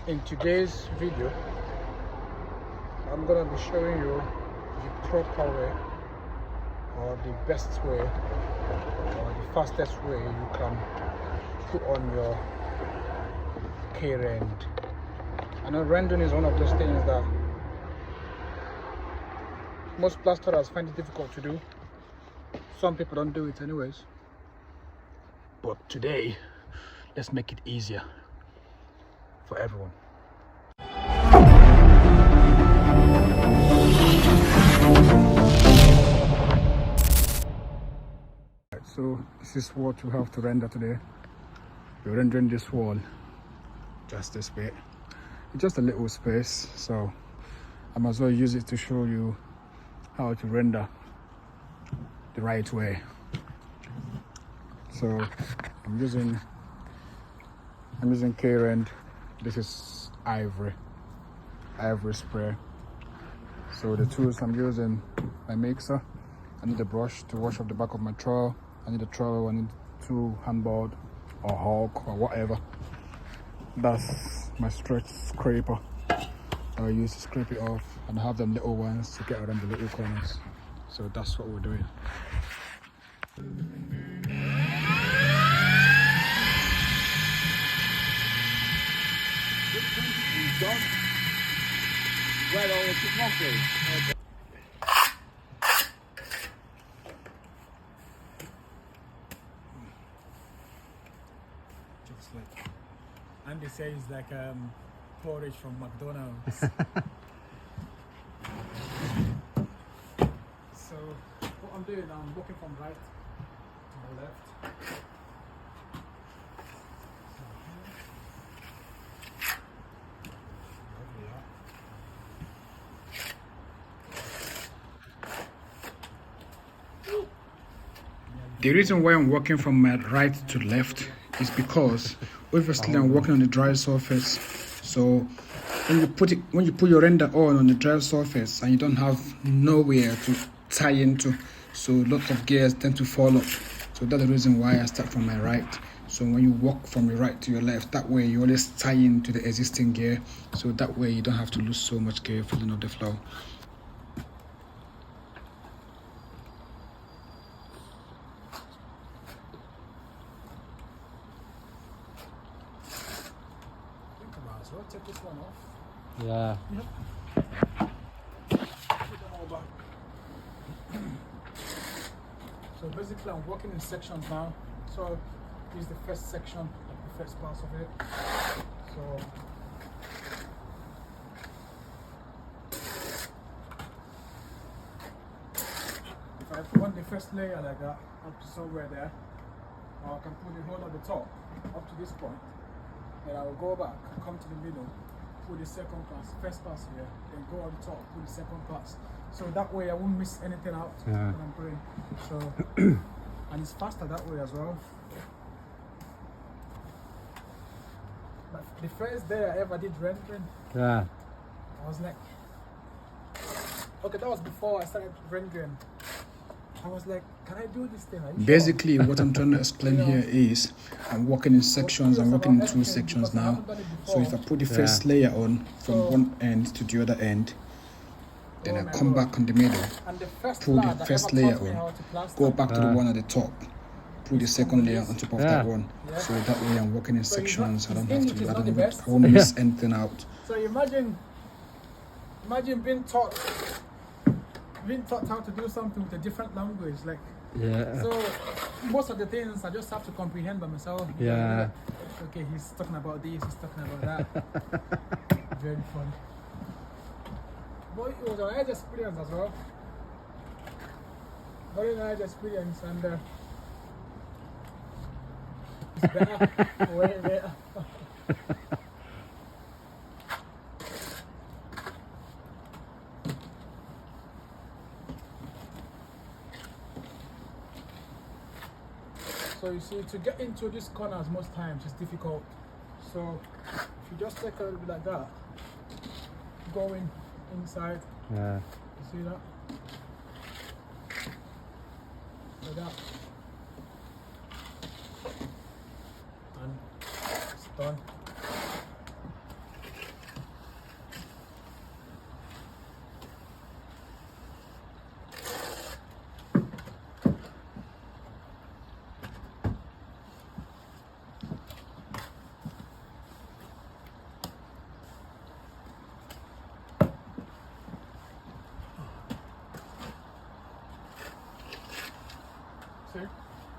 In today's video, I'm gonna be showing you the proper way or the best way or the fastest way you can put on your rend. I know rendering is one of those things that most plasterers find it difficult to do. Some people don't do it anyways. But today, let's make it easier for everyone. So this is what you have to render today. We're rendering this wall just this bit. It's just a little space, so I might as well use it to show you how to render the right way. So I'm using rend. This is ivory spray. So the tools I'm using, my mixer. I need a brush to wash off the back of my trowel. I need a trowel. I need two handboard or hawk or whatever. That's my stretch scraper I use to scrape it off, and I have them little ones to get around the little corners. So that's what we're doing. Done. Well, it's not good. Just like Andy says, like porridge from McDonald's. So what I'm doing now, I'm walking from right to the left. The reason why I'm walking from my right to left is because obviously I'm working on the dry surface. So when you put your render on the dry surface and you don't have nowhere to tie into, so lots of gears tend to fall off. So that's the reason why I start from my right. So when you walk from your right to your left, that way you always tie into the existing gear. So that way you don't have to lose so much gear filling up the floor. So I'll take this one off. Yeah. Yep. Put them all back. So basically I'm working in sections now. So this is the first section, like the first part of it. So if I want the first layer like that up to somewhere there, or I can put the whole at the top up to this point. Then I will go back, come to the middle, put the second pass, first pass here, then go on top, put the second pass. So that way I won't miss anything out when I'm putting. So, and it's faster that way as well. But the first day I ever did rendering, I was like, okay, that was before I started rendering. I was like, can I do this thing? Basically, what I'm trying to explain here is I'm working in sections, I'm working in two sections now. So if I put the first layer on from one end to the other end, then I come back on the middle, pull the first layer on, go back to the one at the top, put the second layer on top of that one. So that way I'm working in sections, I don't have to, I won't miss anything out. So imagine being taught how to do something with a different language, like so most of the things I just have to comprehend by myself. Like, okay, he's talking about this, he's talking about that. Very fun. But it was a nice experience as well. Very nice experience, and it's better, way better. So you see, to get into these corners most times it's difficult. So if you just take a little bit like that, going inside, you see that? Like that. And it's done.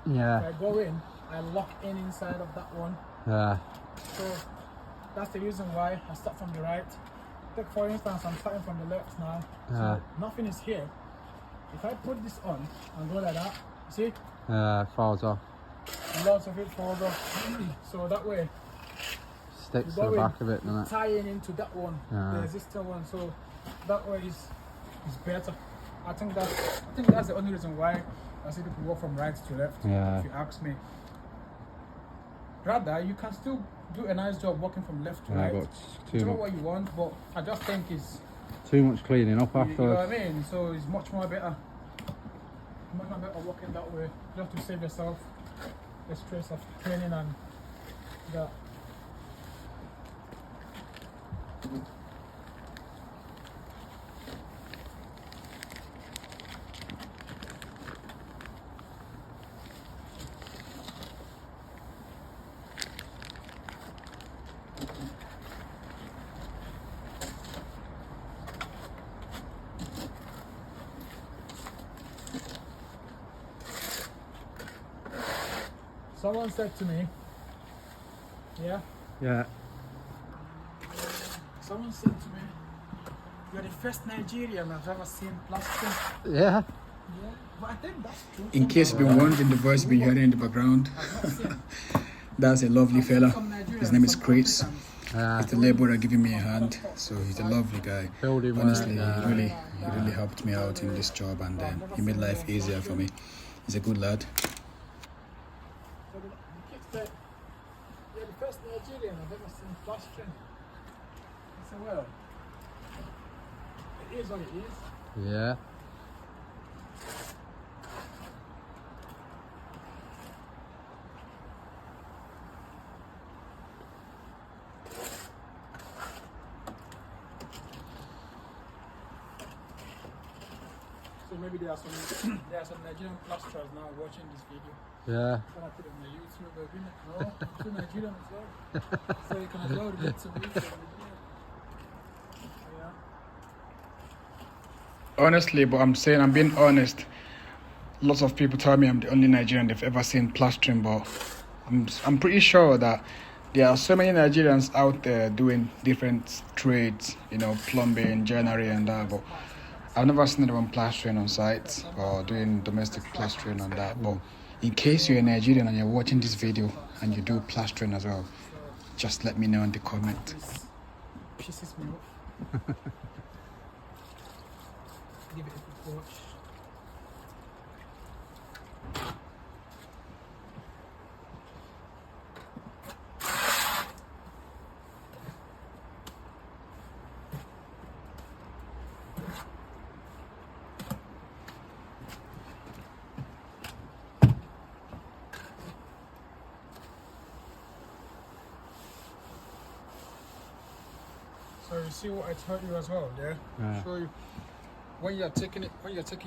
Yeah. If I go in, I lock in inside of that one. Yeah. So that's the reason why I start from the right. Take for instance, I'm starting from the left now. So nothing is here. If I put this on and go like that, you see? Falls off. Lots of it falls off. So that way, Sticks to the back of it, doesn't it? Tying into that one, the existing one. So that way is better. I think that's the only reason why I see people walk from right to left. Yeah. If you ask me. Rather, you can still do a nice job walking from left to right. But Do what you want, but I just think it's too much cleaning up afterwards. You know what I mean? So it's much more better. Much more better walking that way, just to save yourself the stress of training and that. Someone said to me, Yeah. Someone said to me, you're the first Nigerian I've ever seen plastering. Yeah. Yeah, but I think that's true. In case you've been wondering the voice you've been hearing in the background, that's a lovely fella. His name is Chris. He's the labourer giving me a hand, so he's a lovely guy. Honestly, he really helped me out in this job, and he made life easier for me. He's a good lad. So the kid said, you're the first Nigerian I've ever seen plastering. I said, well, it is what it is. Yeah. So maybe there are some Nigerian plasterers now watching this video. Yeah. I'm gonna put it on my YouTube, but we know I'm still Nigerian as well. So you can as well relate to me. Yeah. Honestly, but I'm being honest. Lots of people tell me I'm the only Nigerian they've ever seen plastering, but I'm pretty sure that there are so many Nigerians out there doing different trades, you know, plumbing, joinery and that, but I've never seen anyone plastering on site or doing domestic plastering on that. But in case you're a Nigerian and you're watching this video and you do plastering as well, just let me know in the comment. This pisses me off. Give it a quick watch. So you see what I told you as well, yeah? Show you when you're taking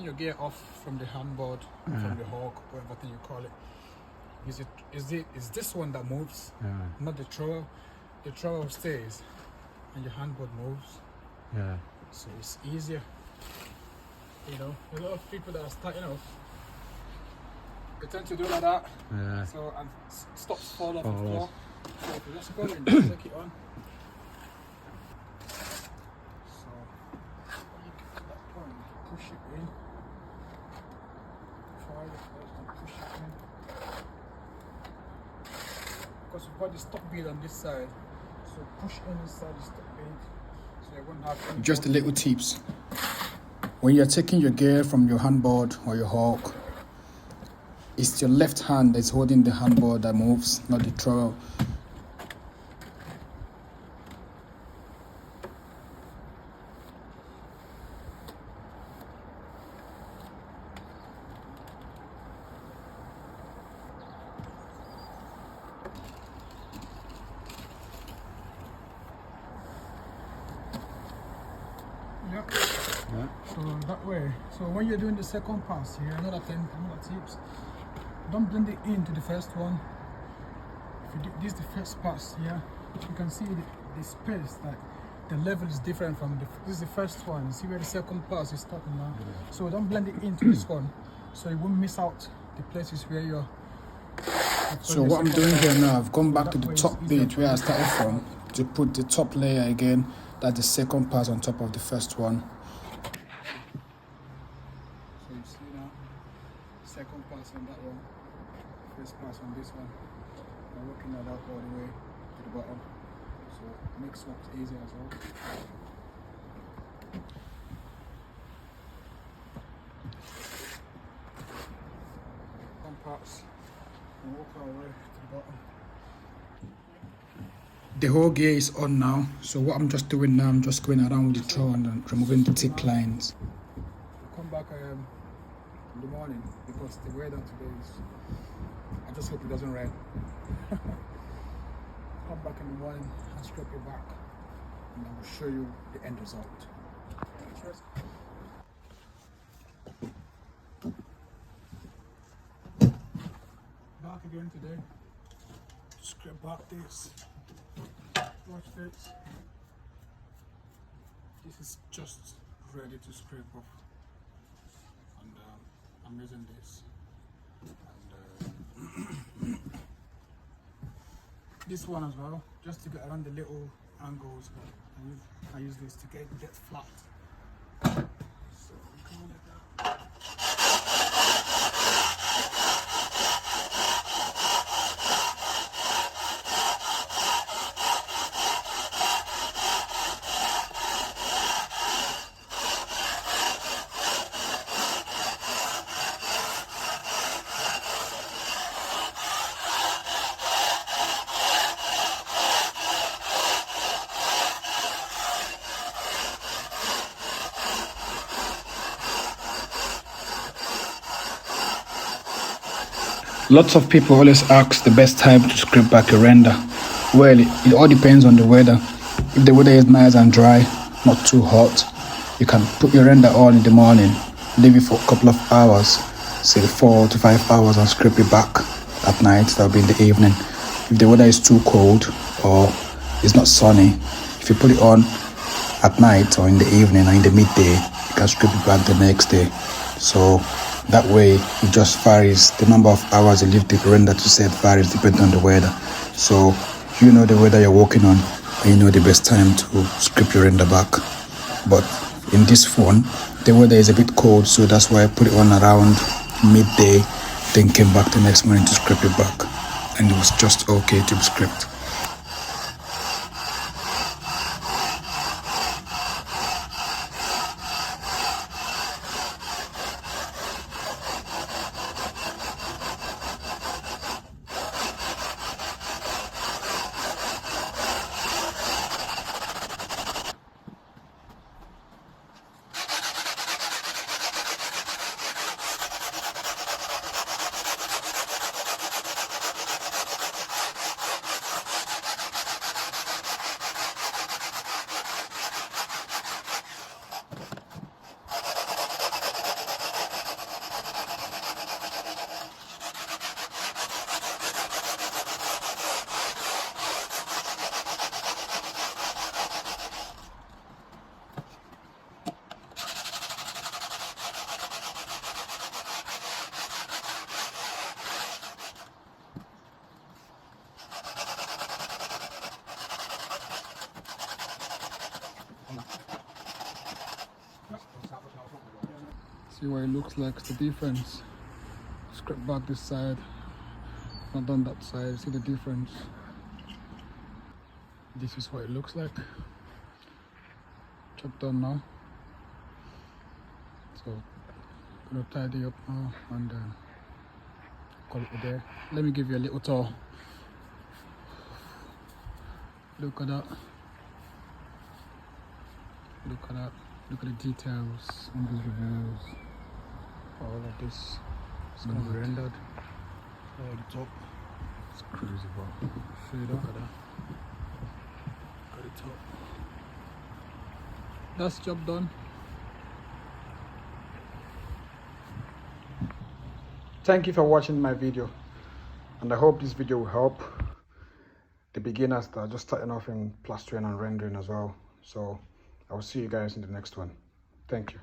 your gear off from the handboard, from the hawk, whatever thing you call it. Is this one that moves, not the trowel. The trowel stays and your handboard moves. Yeah. So it's easier. You know, a lot of people that are starting off, they tend to do like that. Yeah. So and stops fall off the Fall floor. off. So if you just go in, just take it on. So when you get to that point, you can push it in. Try your best to push it in. Because we've got the stock bead on this side. So push in inside the stock bead. So you won't have any Just a little tips. When you're taking your gear from your handboard or your hawk, it's your left hand that's holding the handboard that moves, not the trowel. Yep. Yeah. So that way. So when you're doing the second pass here, another tips. Don't blend it into the first one. If you do this is the first pass here, you can see the space, like the level is different from this is the first one. You see where the second pass is starting now. So don't blend it into this one, so you won't miss out the places where you're So what I'm doing here now, I've gone back to the top bit where I started from to put the top layer again. That's the second pass on top of the first one. So you see now, second pass on that one, first pass on this one. I'm working that out all the way to the bottom. So it makes work easier as well. One parts and work our way to the bottom. The whole gear is on now, so what I'm just doing now, I'm just going around with the throw and removing the thick lines. I'll come back in the morning because the weather today is, I just hope it doesn't rain. Come back in the morning and scrape it back and I will show you the end result. Back again today, scrape back this. Watch this. This is just ready to scrape off, and I'm using this. And this one as well, just to get around the little angles. I use this to get flat. So come like that. Lots of people always ask the best time to scrape back a render. Well, it all depends on the weather. If the weather is nice and dry, not too hot, you can put your render on in the morning, leave it for a couple of hours, say 4 to 5 hours, and scrape it back at night. That'll be in the evening. If the weather is too cold or it's not sunny, if you put it on at night or in the evening or in the midday, you can scrape it back the next day. So that way it just varies. The number of hours you leave the render to set varies depending on the weather. So you know the weather you're working on and you know the best time to scrape your render back. But in this phone, the weather is a bit cold, so that's why I put it on around midday, then came back the next morning to scrape it back, and it was just okay to be scraped. See what it looks like, the difference. Scrape back this side, not done that side, see the difference. This is what it looks like. Job done now. So I'm gonna tidy up now and call it a day. Let me give you a little tour. Look at that. Look at that. Look at the details on these reviews. All of this is gonna be rendered at the top. It's crazy, bro. See that? Look at that. Look at the top. That's job done. Thank you for watching my video, and I hope this video will help the beginners that are just starting off in plastering and rendering as well. So I will see you guys in the next one. Thank you.